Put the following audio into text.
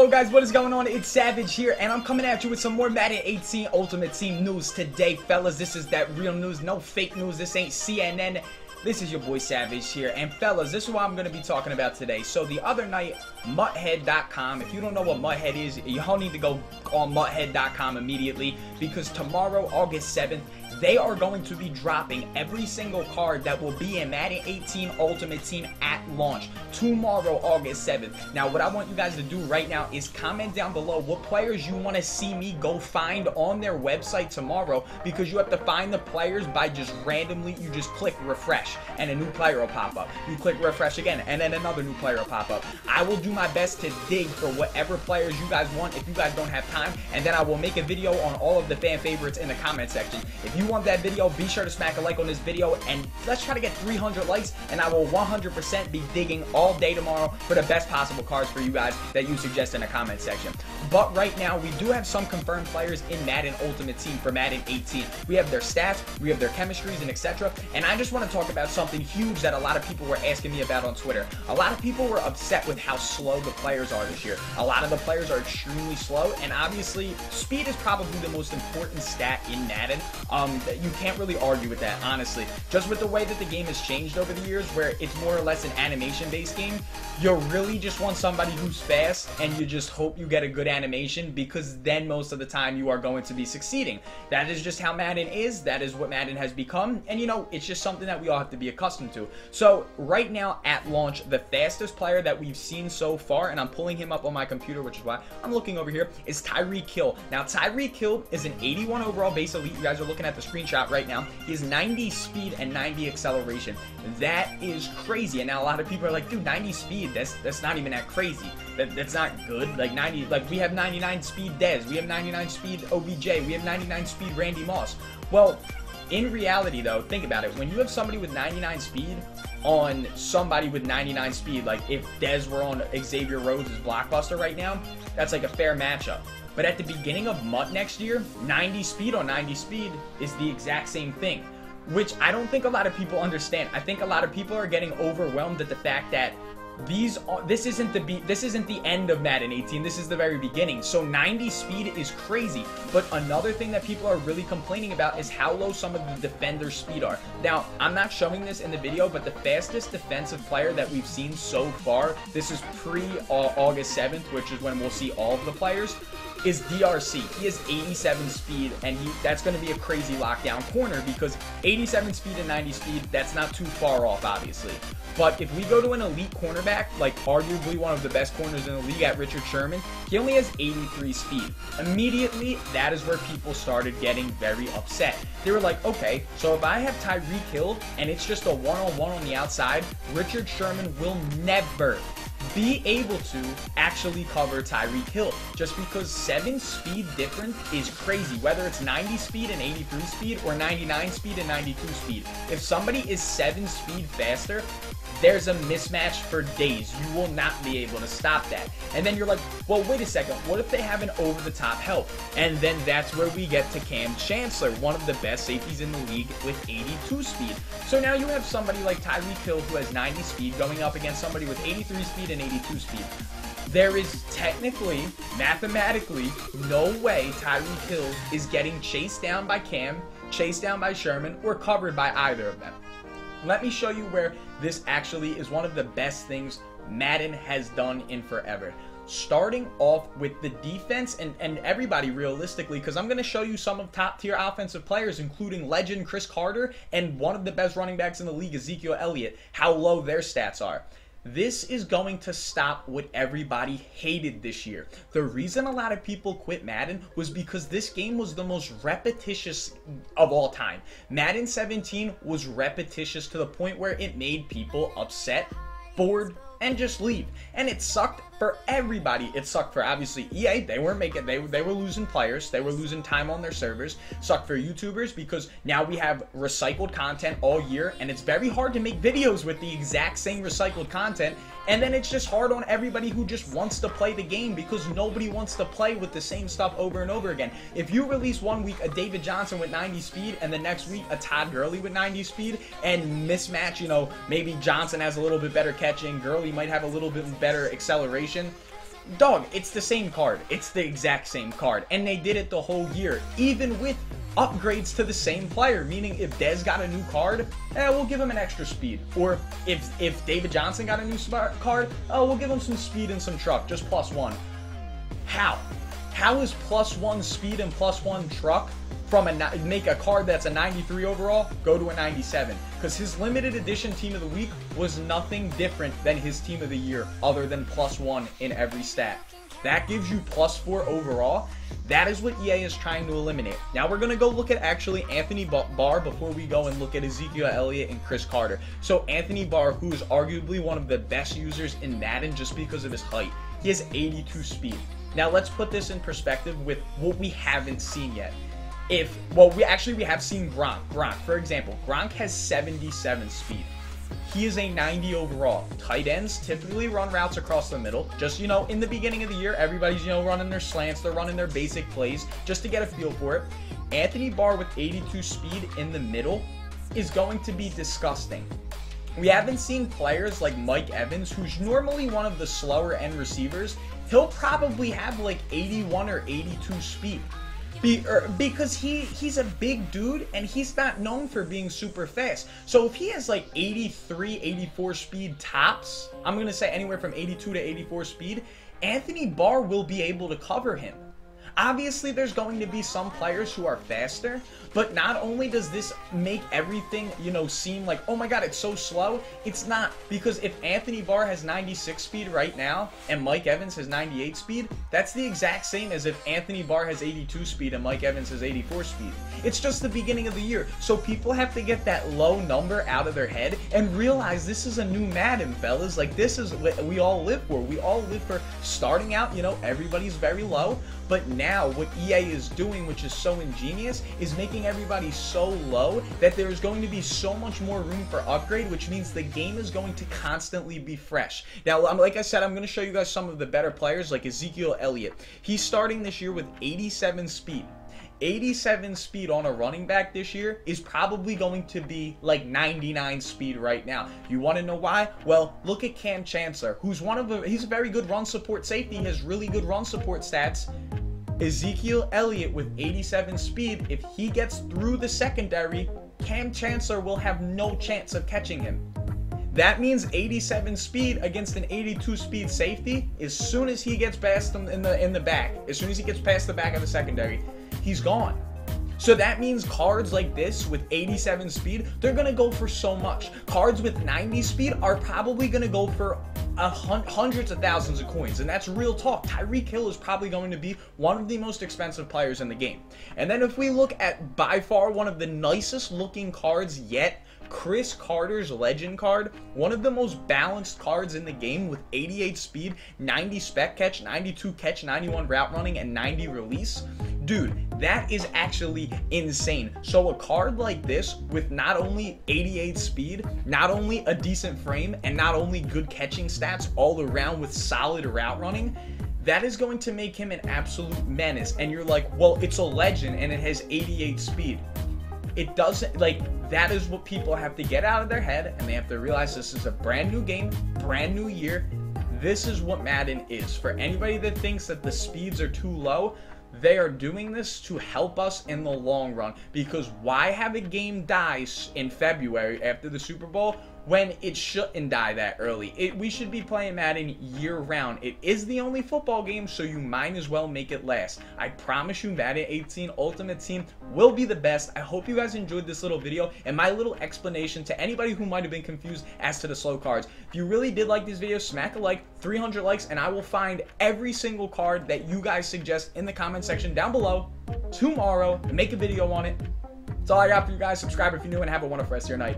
Hello guys, what is going on? It's Savage here, and I'm coming at you with some more Madden 18 Ultimate Team news today, fellas. This is that real news, no fake news. This ain't CNN. This is your boy Savage here, and fellas, this is what I'm going to be talking about today. So the other night, Mutthead.com, if you don't know what Mutthead is, y'all need to go on Mutthead.com immediately, because tomorrow, August 7th, they are going to be dropping every single card that will be in Madden 18 Ultimate Team at launch tomorrow, August 7th. Now, what I want you guys to do right now is comment down below what players you want to see me go find on their website tomorrow, because you have to find the players by just randomly, you just click refresh and a new player will pop up. You click refresh again and then another new player will pop up. I will do my best to dig for whatever players you guys want if you guys don't have time, and then I will make a video on all of the fan favorites in the comment section. If you want that video, be sure to smack a like on this video, and let's try to get 300 likes, and I will 100% be digging all day tomorrow for the best possible cards for you guys that you suggest in the comment section. But right now, we do have some confirmed players in Madden Ultimate Team for Madden 18. We have their stats, we have their chemistries, and etc. And I just want to talk about something huge that a lot of people were asking me about on Twitter. A lot of people were upset with how slow the players are this year. A lot of the players are extremely slow, and obviously, speed is probably the most important stat in Madden. You can't really argue with that, honestly. Just with the way that the game has changed over the years, where it's more or less an animation-based game, you really just want somebody who's fast, and you just hope you get a good animation, because then most of the time you are going to be succeeding. That is just how Madden is. That is what Madden has become, and you know, it's just something that we all have to be accustomed to. So right now at launch, the fastest player that we've seen so far, and I'm pulling him up on my computer, which is why I'm looking over here, is Tyreek Hill. Now Tyreek Hill is an 81 overall base elite. You guys are looking at the screenshot right now. He has 90 speed and 90 acceleration. That is crazy. And now a lot of people are like, dude, 90 speed, that's not even that crazy. That's not good. Like 90, like we have 99 speed Dez, we have 99 speed OBJ, we have 99 speed Randy Moss. Well, in reality though, think about it. When you have somebody with 99 speed on somebody with 99 speed, like if Dez were on Xavier Rhodes' blockbuster right now, that's like a fair matchup. But at the beginning of MUT next year, 90 speed on 90 speed is the exact same thing, which I don't think a lot of people understand. I think a lot of people are getting overwhelmed at the fact that this isn't the end of Madden 18. This is the very beginning. So 90 speed is crazy. But another thing that people are really complaining about is how low some of the defenders' speed are. Now, I'm not showing this in the video, but the fastest defensive player that we've seen so far, this is pre-August 7th, which is when we'll see all of the players, is DRC. He has 87 speed, and that's going to be a crazy lockdown corner, because 87 speed and 90 speed, that's not too far off, obviously. But if we go to an elite cornerback, like arguably one of the best corners in the league at Richard Sherman, he only has 83 speed. Immediately, that is where people started getting very upset. They were like, okay, so if I have Tyreek Hill and it's just a one-on-one on the outside, Richard Sherman will never be able to actually cover Tyreek Hill, just because 7 speed difference is crazy, whether it's 90 speed and 83 speed or 99 speed and 92 speed. If somebody is 7 speed faster, there's a mismatch for days. You will not be able to stop that. And then you're like, well, wait a second, what if they have an over-the-top help? And then that's where we get to Cam Chancellor, one of the best safeties in the league with 82 speed. So now you have somebody like Tyreek Hill who has 90 speed going up against somebody with 83 speed and 82 speed. There is technically, mathematically, no way Tyreek Hill is getting chased down by Cam, chased down by Sherman, or covered by either of them. Let me show you where this actually is one of the best things Madden has done in forever. Starting off with the defense and everybody realistically, because I'm going to show you some of top tier offensive players, including legend Chris Carter and one of the best running backs in the league, Ezekiel Elliott, how low their stats are. This is going to stop what everybody hated this year. The reason a lot of people quit Madden was because this game was the most repetitious of all time. Madden 17 was repetitious to the point where it made people upset, bored, and just leave. And it sucked for everybody. It sucked for obviously EA. They weren't making, they were losing players. They were losing time on their servers. Sucked for YouTubers because now we have recycled content all year, and it's very hard to make videos with the exact same recycled content. And then it's just hard on everybody who just wants to play the game, because nobody wants to play with the same stuff over and over again. If you release one week a David Johnson with 90 speed and the next week a Todd Gurley with 90 speed and mismatch, you know, maybe Johnson has a little bit better catching, Gurley might have a little bit better acceleration, Dog, it's the same card. It's the exact same card. And they did it the whole year, even with upgrades to the same player. Meaning, if Dez got a new card, we'll give him an extra speed. Or if David Johnson got a new card, we'll give him some speed and some truck, just +1. How? How is +1 speed and +1 truck from make a card that's a 93 overall go to a 97? Because his limited edition team of the week was nothing different than his team of the year, other than +1 in every stat. That gives you +4 overall. That is what EA is trying to eliminate. Now we're going to go look at actually Anthony Barr before we go and look at Ezekiel Elliott and Chris Carter. So Anthony Barr, who is arguably one of the best users in Madden just because of his height, he has 82 speed. Now let's put this in perspective with what we haven't seen yet. We have seen Gronk. Gronk, for example, Gronk has 77 speed. He is a 90 overall. Tight ends typically run routes across the middle. Just, in the beginning of the year, everybody's, running their slants. They're running their basic plays just to get a feel for it. Anthony Barr with 82 speed in the middle is going to be disgusting. We haven't seen players like Mike Evans, who's normally one of the slower end receivers. He'll probably have like 81 or 82 speed. Because he's a big dude and he's not known for being super fast. So if he has like 83, 84 speed tops, I'm going to say anywhere from 82 to 84 speed, Anthony Barr will be able to cover him. Obviously, there's going to be some players who are faster, but not only does this make everything, seem like, oh my god, it's so slow, it's not. Because if Anthony Barr has 96 speed right now, and Mike Evans has 98 speed, that's the exact same as if Anthony Barr has 82 speed and Mike Evans has 84 speed. It's just the beginning of the year, so people have to get that low number out of their head and realize this is a new Madden, fellas. Like, this is what we all live for. We all live for starting out, everybody's very low, but now what EA is doing, which is so ingenious, is making everybody so low that there's going to be so much more room for upgrade, which means the game is going to constantly be fresh. Now, like I said, I'm going to show you guys some of the better players, like Ezekiel Elliott. He's starting this year with 87 speed. 87 speed on a running back this year is probably going to be like 99 speed right now. You want to know why? Well, look at Cam Chancellor, who's he's a very good run support safety. He has really good run support stats. Ezekiel Elliott with 87 speed, if he gets through the secondary, Cam Chancellor will have no chance of catching him. That means 87 speed against an 82 speed safety. As soon as he gets past them in the back, as soon as he gets past the back of the secondary, he's gone. So that means cards like this with 87 speed, they're going to go for so much. Cards with 90 speed are probably going to go for hundreds of thousands of coins, and that's real talk. Tyreek Hill is probably going to be one of the most expensive players in the game. And then if we look at by far one of the nicest looking cards yet, Chris Carter's legend card, one of the most balanced cards in the game with 88 speed, 90 spec catch, 92 catch, 91 route running, and 90 release. Dude, that is actually insane. So a card like this with not only 88 speed, not only a decent frame, and not only good catching stats all around with solid route running, that is going to make him an absolute menace. And you're like, well, it's a legend and it has 88 speed. It doesn't, that is what people have to get out of their head, and they have to realize this is a brand new game, brand new year. This is what Madden is. For anybody that thinks that the speeds are too low, they are doing this to help us in the long run. Because why have a game die in February after the Super Bowl when it shouldn't die that early? We should be playing Madden year round. It is the only football game, so you might as well make it last. I promise you, Madden 18 Ultimate Team will be the best. I hope you guys enjoyed this little video and my little explanation to anybody who might have been confused as to the slow cards. If you really did like this video, smack a like, 300 likes, and I will find every single card that you guys suggest in the comment section down below tomorrow and make a video on it. That's all I got for you guys. Subscribe if you're new and have a wonderful rest of your night.